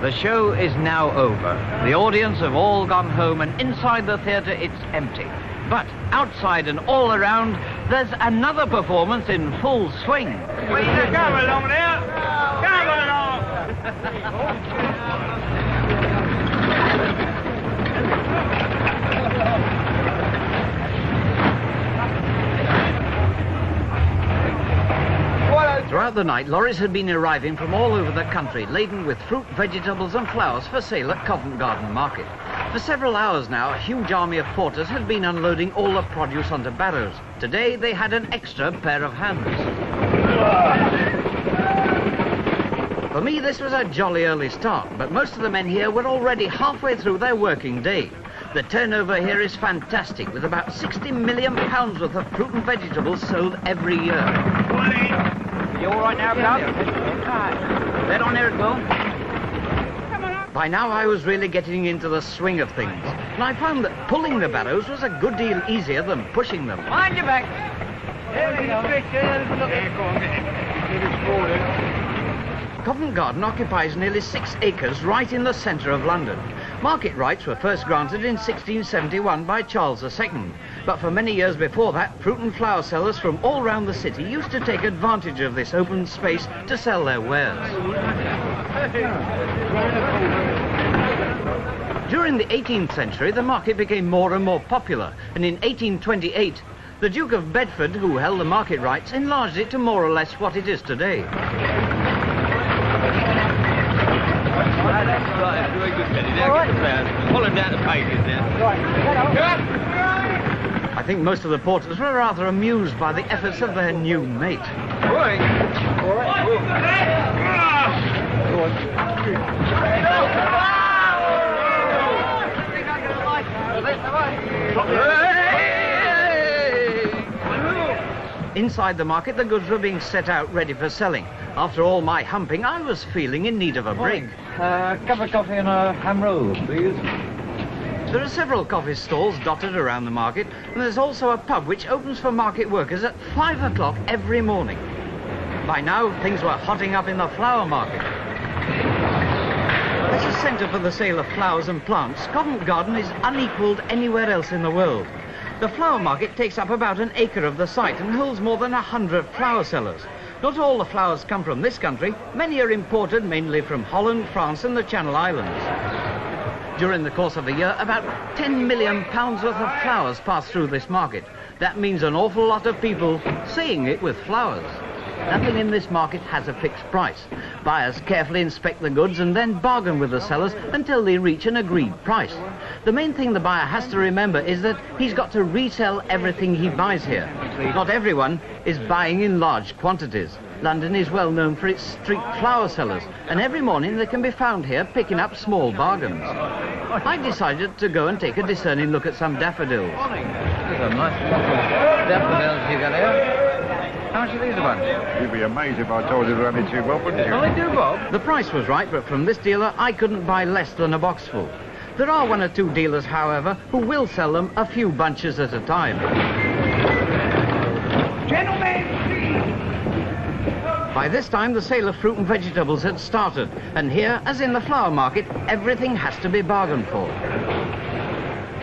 The show is now over. The audience have all gone home, and inside the theatre it's empty. But outside and all around, there's another performance in full swing. Come along there! Come along! Throughout the night, lorries had been arriving from all over the country, laden with fruit, vegetables and flowers for sale at Covent Garden Market. For several hours now, a huge army of porters had been unloading all the produce onto barrows. Today, they had an extra pair of hands. For me, this was a jolly early start, but most of the men here were already halfway through their working day. The turnover here is fantastic, with about £60 million worth of fruit and vegetables sold every year. You all right now, Bob? Let on there, Will. By now I was really getting into the swing of things, and I found that pulling the barrows was a good deal easier than pushing them. Mind your back. Covent Garden occupies nearly 6 acres right in the centre of London. Market rights were first granted in 1671 by Charles II, but for many years before that, fruit and flower sellers from all round the city used to take advantage of this open space to sell their wares. During the 18th century, the market became more and more popular, and in 1828, the Duke of Bedford, who held the market rights, enlarged it to more or less what it is today. I think most of the porters were rather amused by the efforts of their new mate. Inside the market, the goods were being set out ready for selling. After all my humping, I was feeling in need of a break. Cup of coffee and a ham roll, please. There are several coffee stalls dotted around the market, and there's also a pub which opens for market workers at 5 o'clock every morning. By now, things were hotting up in the flower market. As a centre for the sale of flowers and plants, Covent Garden is unequalled anywhere else in the world. The flower market takes up about an acre of the site and holds more than 100 flower sellers. Not all the flowers come from this country. Many are imported mainly from Holland, France and the Channel Islands. During the course of a year, about £10 million worth of flowers pass through this market. That means an awful lot of people saying it with flowers. Nothing in this market has a fixed price. Buyers carefully inspect the goods and then bargain with the sellers until they reach an agreed price. The main thing the buyer has to remember is that he's got to resell everything he buys here. Not everyone is buying in large quantities. London is well known for its street flower sellers, and every morning they can be found here picking up small bargains. I decided to go and take a discerning look at some daffodils. These are nice daffodils you got here. How much are these about? You'd be amazed if I told you they're only 2 bob, wouldn't you? Only 2 bob? The price was right, but from this dealer I couldn't buy less than a box full. There are 1 or 2 dealers, however, who will sell them a few bunches at a time. Gentlemen! By this time, the sale of fruit and vegetables had started, and here, as in the flower market, everything has to be bargained for.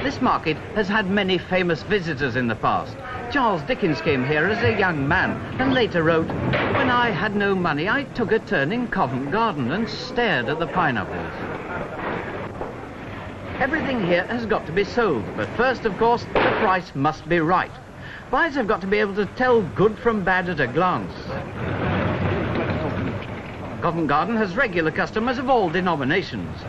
This market has had many famous visitors in the past. Charles Dickens came here as a young man and later wrote, "When I had no money, I took a turn in Covent Garden and stared at the pineapples." Everything here has got to be sold, but first, of course, the price must be right. Buyers have got to be able to tell good from bad at a glance. Covent Garden has regular customers of all denominations.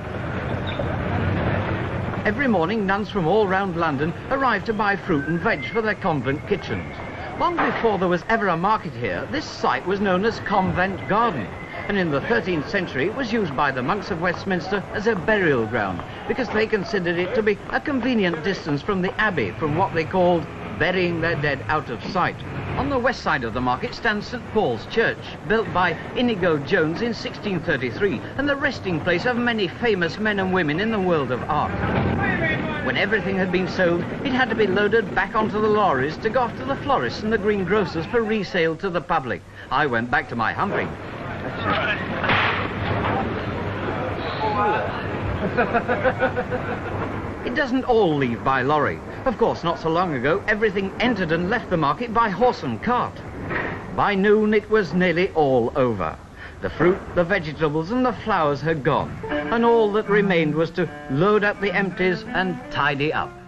Every morning, nuns from all round London arrive to buy fruit and veg for their convent kitchens. Long before there was ever a market here, this site was known as Covent Garden, and in the 13th century it was used by the monks of Westminster as a burial ground, because they considered it to be a convenient distance from the abbey, from what they called burying their dead out of sight. On the west side of the market stands St. Paul's Church, built by Inigo Jones in 1633, and the resting place of many famous men and women in the world of art. When everything had been sold, it had to be loaded back onto the lorries to go off to the florists and the greengrocers for resale to the public. I went back to my humping. It doesn't all leave by lorry. Of course, not so long ago, everything entered and left the market by horse and cart. By noon, it was nearly all over. The fruit, the vegetables and the flowers had gone, and all that remained was to load up the empties and tidy up.